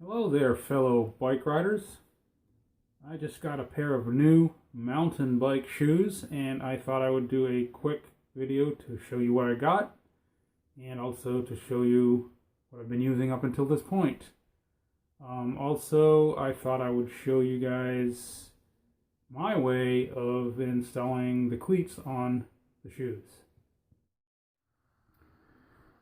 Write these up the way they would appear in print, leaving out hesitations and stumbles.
Hello there, fellow bike riders. I just got a pair of new mountain bike shoes and I thought I would do a quick video to show you what I got and also to show you what I've been using up until this point. Also, I thought I would show you guys my way of installing the cleats on the shoes.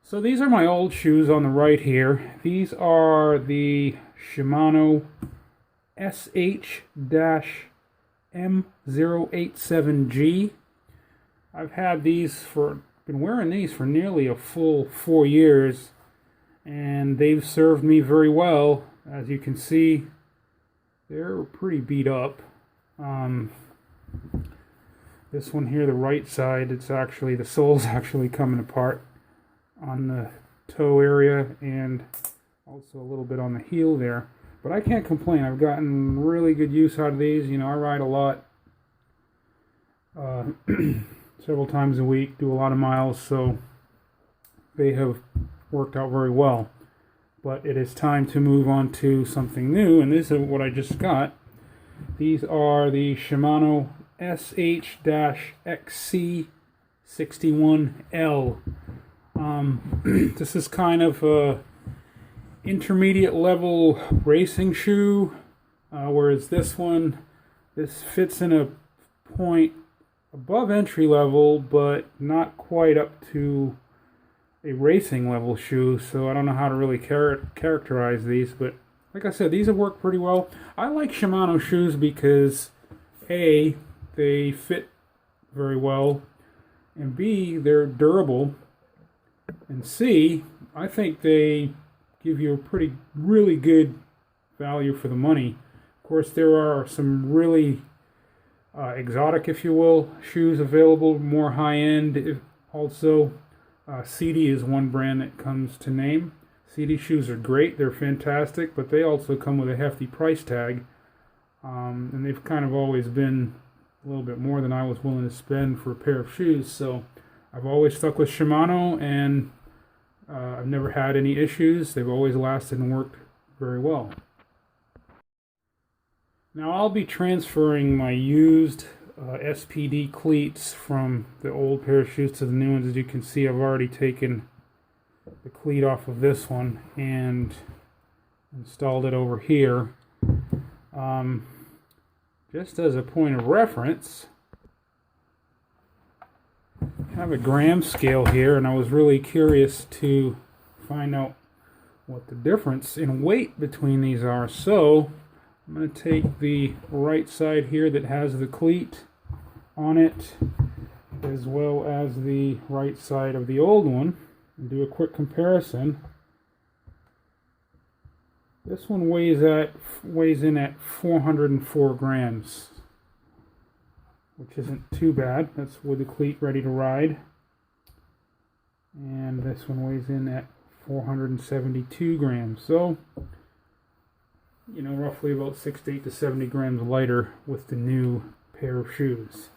So these are my old shoes on the right here. These are the Shimano SH-M087G. I've had these been wearing these for nearly a full 4 years, and they've served me very well. As you can see, they're pretty beat up. This one here, the right side, the sole's actually coming apart on the toe area and also a little bit on the heel there, but I can't complain. I've gotten really good use out of these. You know, I ride a lot, several times a week, do a lot of miles, so they have worked out very well. But it is time to move on to something new, and this is what I just got. These are the Shimano SH-XC61L. This is kind of a intermediate level racing shoe, whereas this fits in a point above entry level, but not quite up to a racing level shoe. So I don't know how to really characterize these, but like I said, these have worked pretty well. I like Shimano shoes because A, they fit very well, and B, they're durable, and C, I think they give you a really good value for the money. Of course, there are some really exotic, if you will, shoes available, more high-end. Also, CD is one brand that comes to name. CD shoes are great, they're fantastic, but they also come with a hefty price tag, and they've kind of always been a little bit more than I was willing to spend for a pair of shoes. So I've always stuck with Shimano, and I've never had any issues. They've always lasted and worked very well. Now I'll be transferring my used SPD cleats from the old pair of shoes to the new ones. As you can see, I've already taken the cleat off of this one and installed it over here. Just as a point of reference, I have a gram scale here, and I was really curious to find out what the difference in weight between these are. So I'm going to take the right side here that has the cleat on it, as well as the right side of the old one, and do a quick comparison. This one weighs in at 404 grams, which isn't too bad. That's with the cleat ready to ride. And this one weighs in at 472 grams. So, you know, roughly about 68 to 70 grams lighter with the new pair of shoes.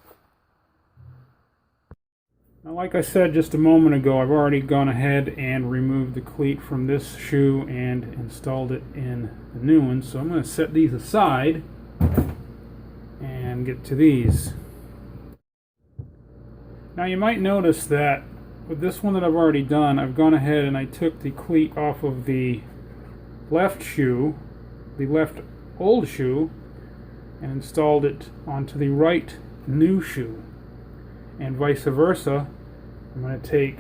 Now, like I said just a moment ago, I've already gone ahead and removed the cleat from this shoe and installed it in the new one. So I'm going to set these aside and get to these. Now you might notice that with this one that I've already done, I've gone ahead and I took the cleat off of the left shoe, the left old shoe, and installed it onto the right new shoe. And vice versa, I'm going to take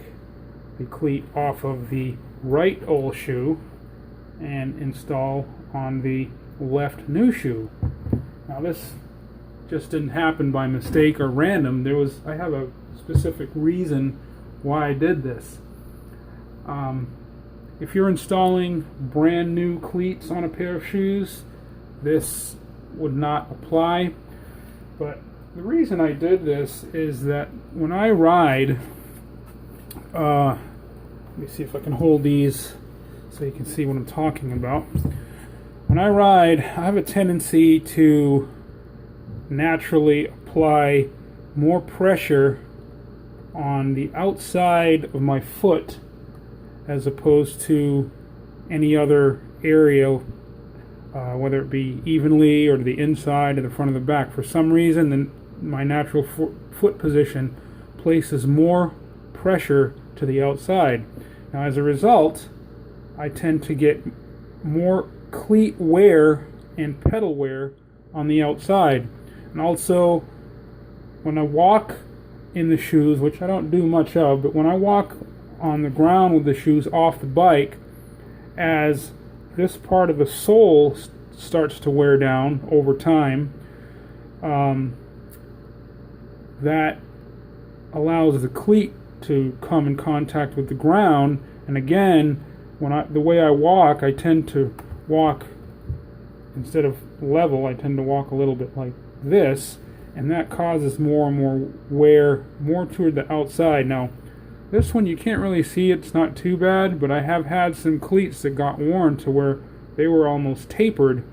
the cleat off of the right old shoe and install on the left new shoe. Now this just didn't happen by mistake or random. I have a specific reason why I did this. If you're installing brand new cleats on a pair of shoes, this would not apply. But the reason I did this is that when I ride, let me see if I can hold these so you can see what I'm talking about. When I ride, I have a tendency to naturally apply more pressure on the outside of my foot as opposed to any other area whether it be evenly or to the inside or the front of the back. For some reason, my natural foot position places more pressure to the outside. Now, as a result, I tend to get more cleat wear and pedal wear on the outside. And also, when I walk in the shoes, which I don't do much of, but when I walk on the ground with the shoes off the bike, as this part of the sole starts to wear down over time, that allows the cleat to come in contact with the ground. And again, the way I walk, I tend to walk, instead of level, I tend to walk a little bit like this, and that causes more and more wear, more toward the outside. Now, this one you can't really see, it's not too bad, but I have had some cleats that got worn to where they were almost tapered,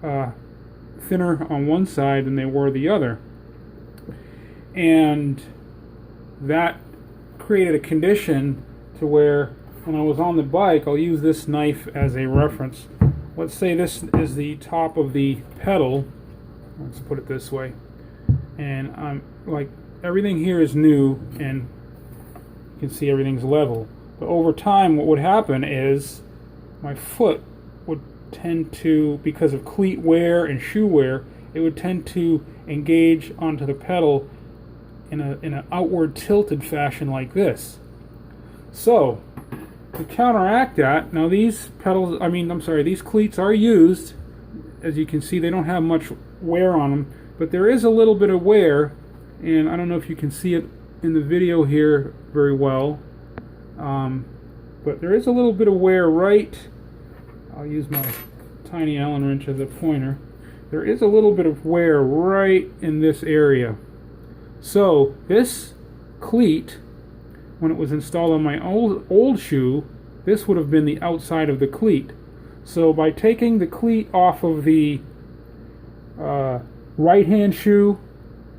thinner on one side than they were the other. And that created a condition to where when I was on the bike, I'll use this knife as a reference. Let's say this is the top of the pedal. Let's put it this way. And I'm like, everything here is new and you can see everything's level. But over time, what would happen is my foot would tend to, because of cleat wear and shoe wear, it would tend to engage onto the pedal in an outward tilted fashion like this. So, to counteract that, now these these cleats are used. As you can see, they don't have much wear on them, but there is a little bit of wear, and I don't know if you can see it in the video here very well, but there is a little bit of wear right, I'll use my tiny Allen wrench as a pointer. There is a little bit of wear right in this area. So this cleat, when it was installed on my old shoe, this would have been the outside of the cleat. So by taking the cleat off of the right-hand shoe,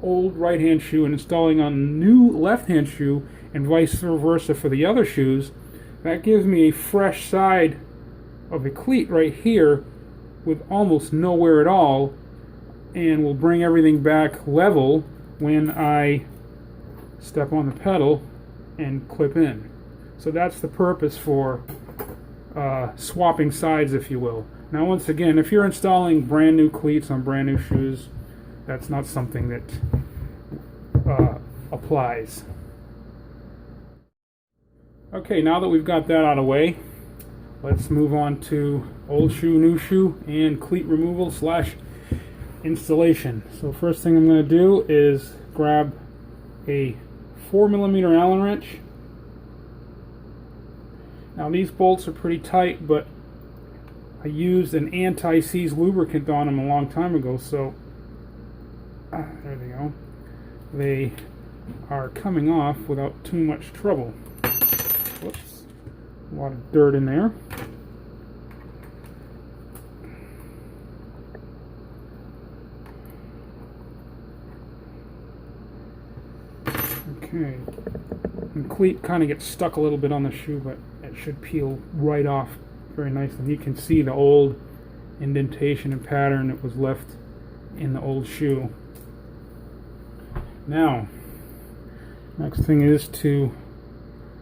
old right-hand shoe, and installing on a new left-hand shoe, and vice versa for the other shoes, that gives me a fresh side of the cleat right here with almost no wear at all, and will bring everything back level when I step on the pedal and clip in. So that's the purpose for swapping sides, if you will. Now, once again, if you're installing brand new cleats on brand new shoes, that's not something that applies. Okay, now that we've got that out of the way, let's move on to old shoe, new shoe, and cleat removal / installation. So first thing I'm going to do is grab a 4mm Allen wrench. Now these bolts are pretty tight, but I used an anti-seize lubricant on them a long time ago, so there they go. They are coming off without too much trouble. Whoops, a lot of dirt in there. Okay, and cleat kind of gets stuck a little bit on the shoe, but it should peel right off very nicely. You can see the old indentation and pattern that was left in the old shoe. Now, next thing is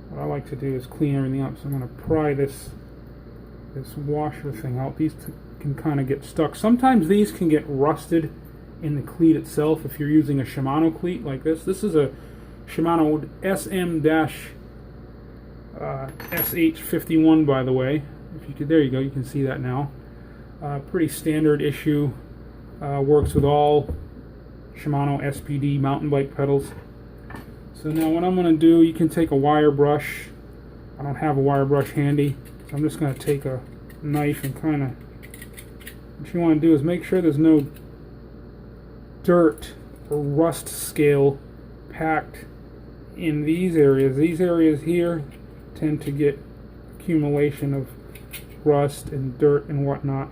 what I like to do is clean everything up. So I'm going to pry this washer thing out. These can kind of get stuck. Sometimes these can get rusted in the cleat itself if you're using a Shimano cleat like this. This is a Shimano SM-SH-51, by the way. If you could, there you go. You can see that now. Pretty standard issue. Works with all Shimano SPD mountain bike pedals. So now what I'm going to do, you can take a wire brush. I don't have a wire brush handy, so I'm just going to take a knife and kind of, what you want to do is make sure there's no dirt or rust scale packed in these areas. These areas here tend to get accumulation of rust and dirt and whatnot,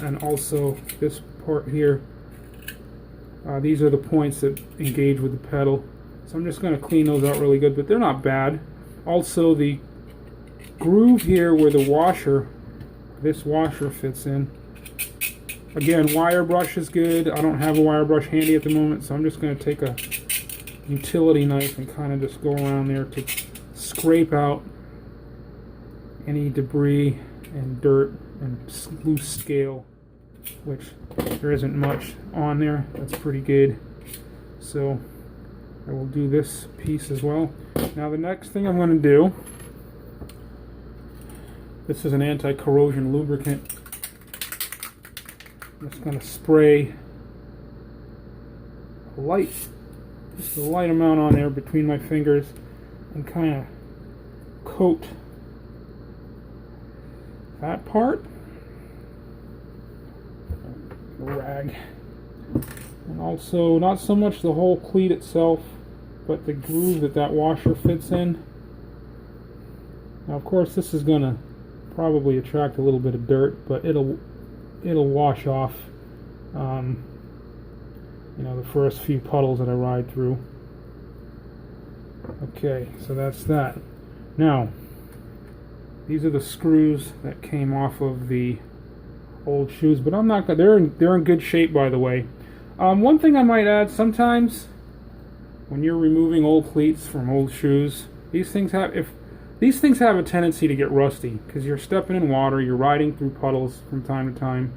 and also this part here, these are the points that engage with the pedal. So I'm just going to clean those out really good, but they're not bad. Also, the groove here where the washer this washer fits in. Again, wire brush is good. I don't have a wire brush handy at the moment, so I'm just going to take a utility knife and kind of just go around there to scrape out any debris and dirt and loose scale, which there isn't much on there. That's pretty good. So I will do this piece as well. Now the next thing I'm going to do, this is an anti-corrosion lubricant. I'm just going to spray just a light amount on there between my fingers and kind of coat that part. A rag. And also, not so much the whole cleat itself, but the groove that washer fits in. Now, of course, this is going to probably attract a little bit of dirt, but it'll wash off, you know, the first few puddles that I ride through. Okay, so that's that. Now, these are the screws that came off of the old shoes, but I'm not gonna. They're in good shape, by the way. One thing I might add: sometimes when you're removing old cleats from old shoes, these things have a tendency to get rusty because you're stepping in water, you're riding through puddles from time to time,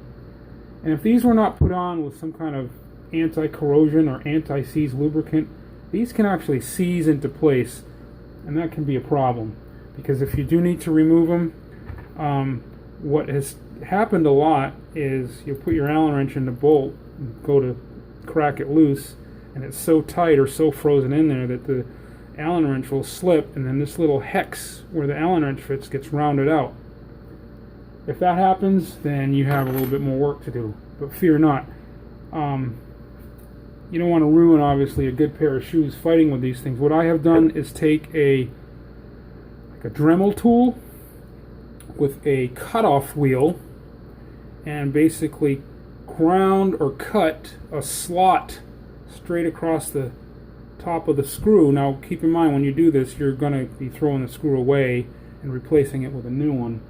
and if these were not put on with some kind of anti-corrosion or anti-seize lubricant, these can actually seize into place, and that can be a problem. Because if you do need to remove them, what has happened a lot is you put your Allen wrench in the bolt and go to crack it loose, and it's so tight or so frozen in there that the Allen wrench will slip, and then this little hex where the Allen wrench fits gets rounded out. If that happens, then you have a little bit more work to do, but fear not. You don't want to ruin, obviously, a good pair of shoes fighting with these things. What I have done is take a Dremel tool with a cutoff wheel and basically ground or cut a slot straight across the top of the screw. Now keep in mind, when you do this, you're going to be throwing the screw away and replacing it with a new one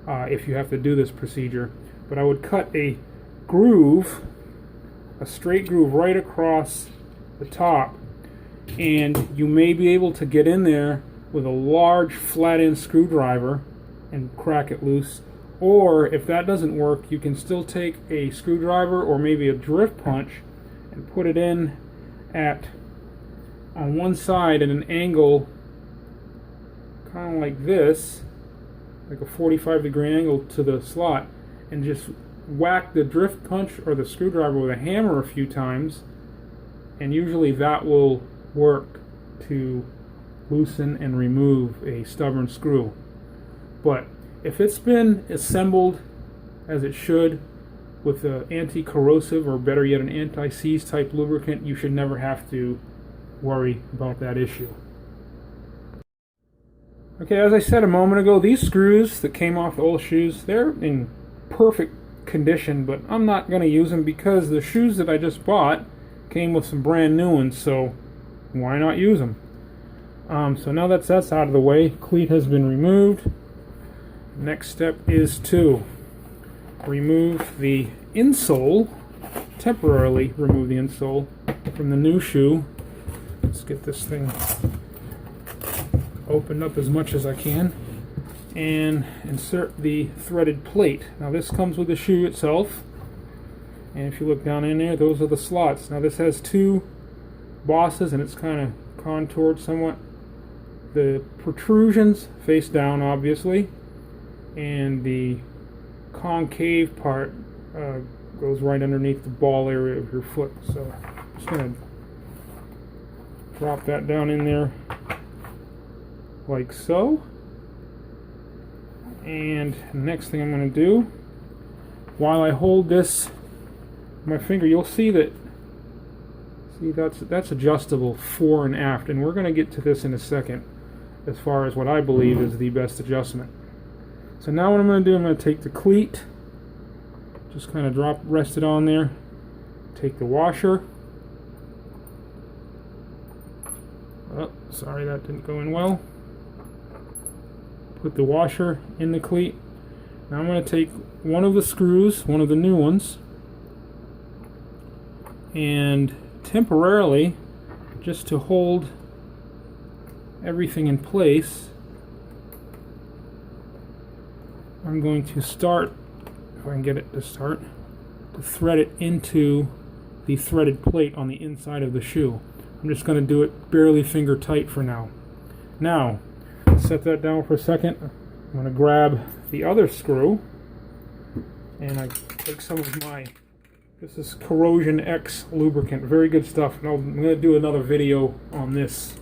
if you have to do this procedure. But I would cut a groove, a straight groove right across the top, and you may be able to get in there with a large flat-end screwdriver and crack it loose. Or if that doesn't work, you can still take a screwdriver or maybe a drift punch and put it in on one side at an angle kind of like this, like a 45-degree angle to the slot, and just whack the drift punch or the screwdriver with a hammer a few times, and usually that will work to loosen and remove a stubborn screw. But if it's been assembled as it should with an anti-corrosive, or better yet an anti-seize type lubricant, you should never have to worry about that issue. Okay, as I said a moment ago, these screws that came off the old shoes, they're in perfect condition, but I'm not going to use them because the shoes that I just bought came with some brand new ones, so why not use them? So now that's out of the way, cleat has been removed. Next step is to remove the insole, temporarily remove the insole from the new shoe. Let's get this thing opened up as much as I can and insert the threaded plate. Now this comes with the shoe itself, and if you look down in there, those are the slots. Now this has two bosses and it's kind of contoured somewhat. The protrusions face down, obviously, and the concave part goes right underneath the ball area of your foot. So I'm just going to drop that down in there like so. And next thing I'm going to do, while I hold this my finger, you'll see that that's adjustable fore and aft, and we're going to get to this in a second as far as what I believe is the best adjustment. So now what I'm going to do, I'm going to take the cleat, just kind of rest it on there, take the washer. Oh, sorry, that didn't go in well. Put the washer in the cleat, Now I'm going to take one of the screws, one of the new ones, and temporarily, just to hold everything in place, I'm going to start, if I can get it to start, to thread it into the threaded plate on the inside of the shoe. I'm just going to do it barely finger tight for now. Now, set that down for a second. I'm going to grab the other screw, and I take some of my, this is Corrosion X lubricant, very good stuff. And I'm going to do another video on this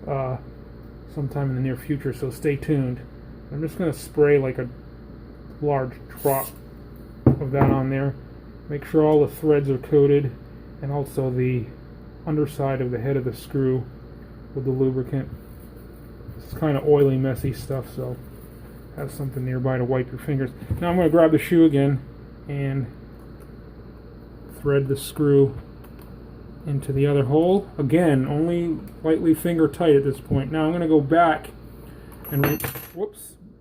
sometime in the near future, so stay tuned. I'm just going to spray like a large drop of that on there. Make sure all the threads are coated, and also the underside of the head of the screw with the lubricant. It's kind of oily, messy stuff, so have something nearby to wipe your fingers. Now I'm going to grab the shoe again and thread the screw into the other hole. Again, only lightly finger tight at this point. Now I'm going to go back and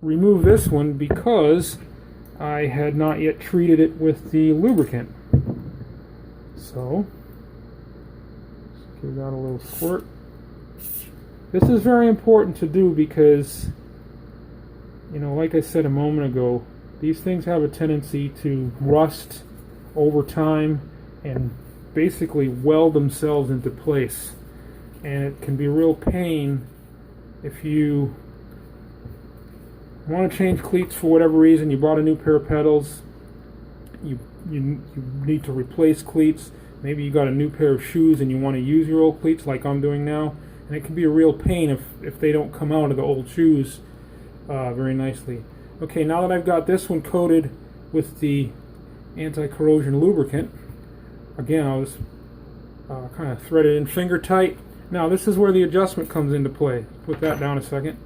remove this one because I had not yet treated it with the lubricant. So, let's give that a little squirt. This is very important to do because, you know, like I said a moment ago, these things have a tendency to rust over time and basically weld themselves into place. And it can be a real pain if you want to change cleats for whatever reason. You bought a new pair of pedals, you need to replace cleats, maybe you got a new pair of shoes and you want to use your old cleats like I'm doing now, and it can be a real pain if they don't come out of the old shoes very nicely. Okay, now that I've got this one coated with the anti-corrosion lubricant, again I'll just kind of thread it in finger tight. Now this is where the adjustment comes into play. Put that down a second.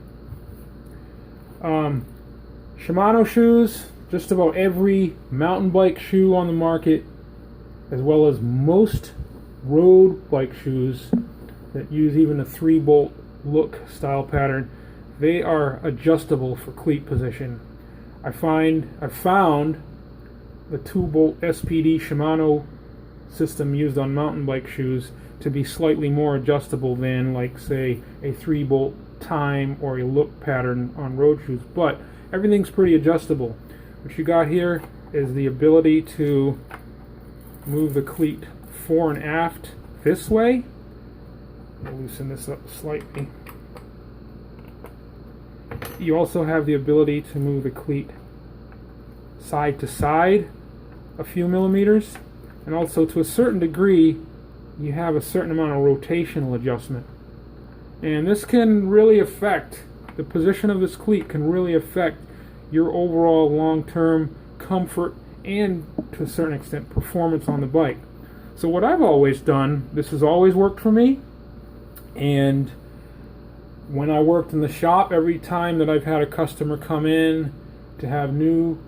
Shimano shoes, just about every mountain bike shoe on the market, as well as most road bike shoes that use even a 3-bolt look style pattern, they are adjustable for cleat position. I've found the 2-bolt SPD Shimano system used on mountain bike shoes to be slightly more adjustable than, like, say, a 3-bolt time or a look pattern on road shoes, but everything's pretty adjustable. What you got here is the ability to move the cleat fore and aft this way. I'll loosen this up slightly. You also have the ability to move the cleat side to side a few millimeters, and also to a certain degree you have a certain amount of rotational adjustment. And this can really affect, the position of this cleat can really affect your overall long-term comfort and, to a certain extent, performance on the bike. So what I've always done, this has always worked for me, and when I worked in the shop, every time that I've had a customer come in to have new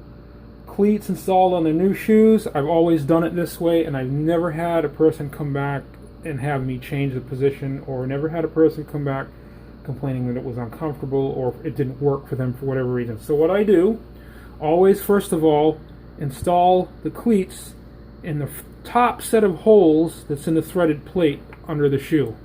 cleats installed on their new shoes, I've always done it this way, and I've never had a person come back and have me change the position, or never had a person come back complaining that it was uncomfortable or it didn't work for them for whatever reason. So what I do, always first of all, install the cleats in the top set of holes that's in the threaded plate under the shoe.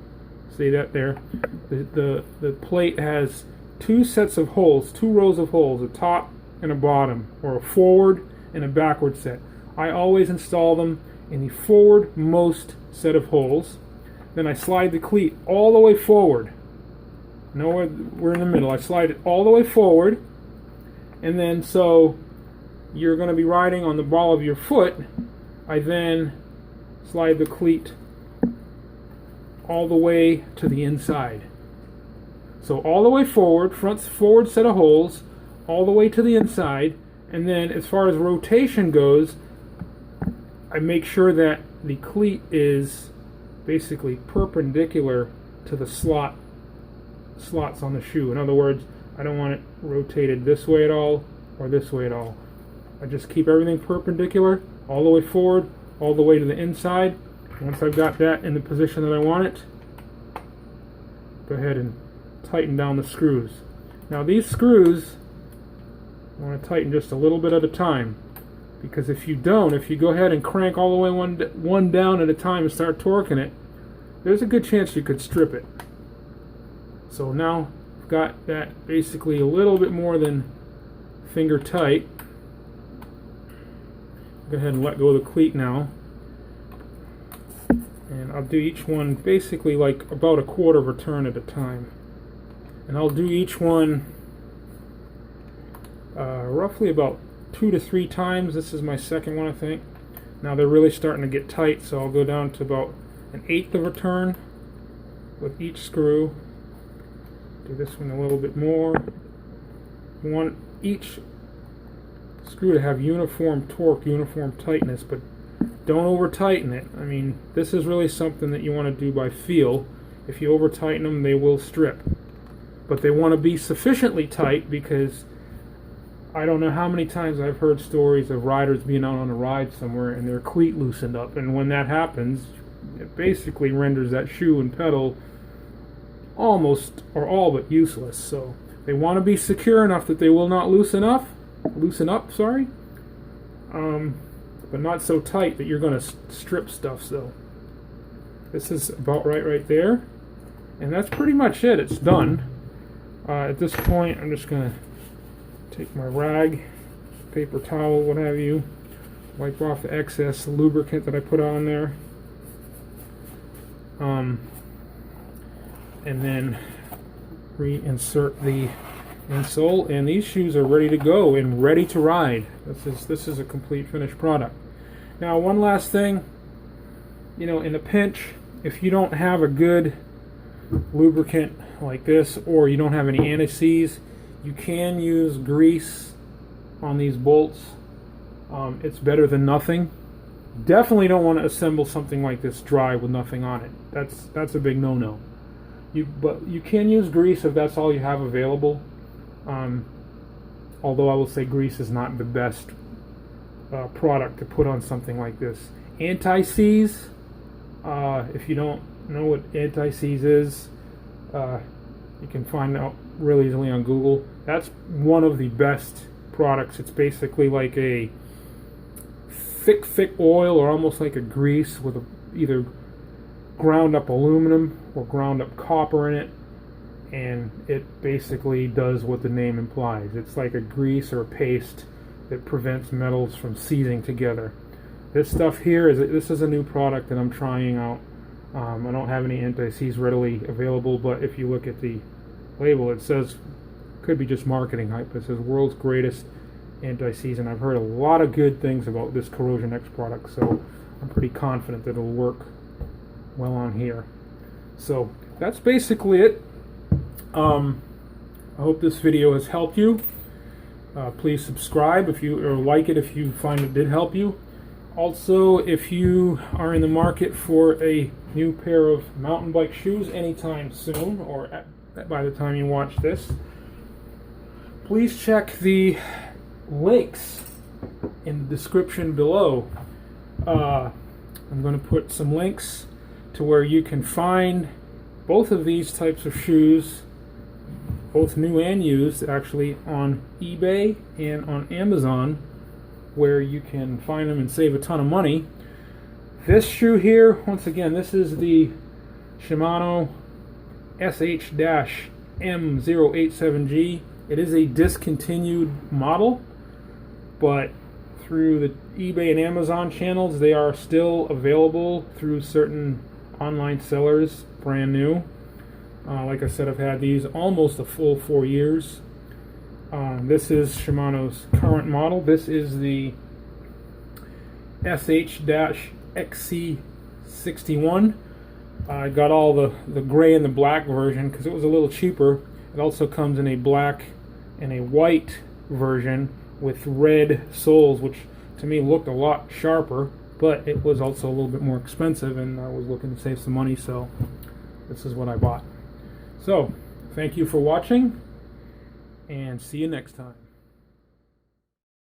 See that there? The plate has 2 sets of holes, 2 rows of holes, a top and a bottom, or a forward and a backward set. I always install them in the forward-most set of holes. Then I slide the cleat all the way forward. No, we're in the middle. I slide it all the way forward, and then so you're going to be riding on the ball of your foot. I then slide the cleat all the way to the inside. So all the way forward, forward set of holes, all the way to the inside, and then as far as rotation goes, I make sure that the cleat is basically perpendicular to the slots on the shoe. In other words, I don't want it rotated this way at all or this way at all. I just keep everything perpendicular all the way forward, all the way to the inside. Once I've got that in the position that I want it, go ahead and tighten down the screws. Now these screws You want to tighten just a little bit at a time, because if you don't, if you go ahead and crank all the way one down at a time and start torquing it, there's a good chance you could strip it. So now I've got that basically a little bit more than finger tight. Go ahead and let go of the cleat now. And I'll do each one basically like about a quarter of a turn at a time. And I'll do each one roughly about 2 to 3 times. This is my second one, I think. Now they're really starting to get tight, so I'll go down to about 1/8 of a turn with each screw. Do this one a little bit more. You want each screw to have uniform torque, uniform tightness, but don't over tighten it. I mean, this is really something that you want to do by feel. If you over tighten them, they will strip. But they want to be sufficiently tight, because I don't know how many times I've heard stories of riders being out on a ride somewhere and their cleat loosened up, and when that happens, it basically renders that shoe and pedal almost or all but useless. So they want to be secure enough that they will not loosen up, but not so tight that you're going to strip stuff. So this is about right there, and that's pretty much it. It's done. At this point, I'm just going to take my rag, paper towel, what have you, wipe off the excess lubricant that I put on there, and then reinsert the insole, and these shoes are ready to go and ready to ride. This is a complete finished product. Now, one last thing, in a pinch, if you don't have a good lubricant like this, or you don't have any anti-seize, you can use grease on these bolts. It's better than nothing. Definitely don't want to assemble something like this dry with nothing on it. That's a big no-no. But you can use grease if that's all you have available. Although I will say grease is not the best product to put on something like this. Anti-seize, if you don't know what anti-seize is, you can find out really easily on Google. That's one of the best products. It's basically like a thick oil, or almost like a grease with either ground up aluminum or ground up copper in it, and it basically does what the name implies. It's like a grease or a paste that prevents metals from seizing together. This stuff here this is a new product that I'm trying out. I don't have any anti-seize readily available, but if you look at the label, it says, could be just marketing hype, it says world's greatest anti-seize, and I've heard a lot of good things about this Corrosion X product, so I'm pretty confident that it'll work well on here. So that's basically it. I hope this video has helped you. Please subscribe or like it if you find it did help you. Also, if you are in the market for a new pair of mountain bike shoes anytime soon, or by the time you watch this, please check the links in the description below. I'm going to put some links to where you can find both of these types of shoes, both new and used, actually, on eBay and on Amazon, where you can find them and save a ton of money. This shoe here, once again, this is the Shimano SH-M087G. It is a discontinued model, but through the eBay and Amazon channels, they are still available through certain online sellers, brand new. Like I said, I've had these almost a full 4 years. This is Shimano's current model. This is the SH-XC61. I got all the gray and the black version because it was a little cheaper. It also comes in a black and a white version with red soles, which to me looked a lot sharper, but it was also a little bit more expensive, and I was looking to save some money, so this is what I bought. So, thank you for watching, and see you next time.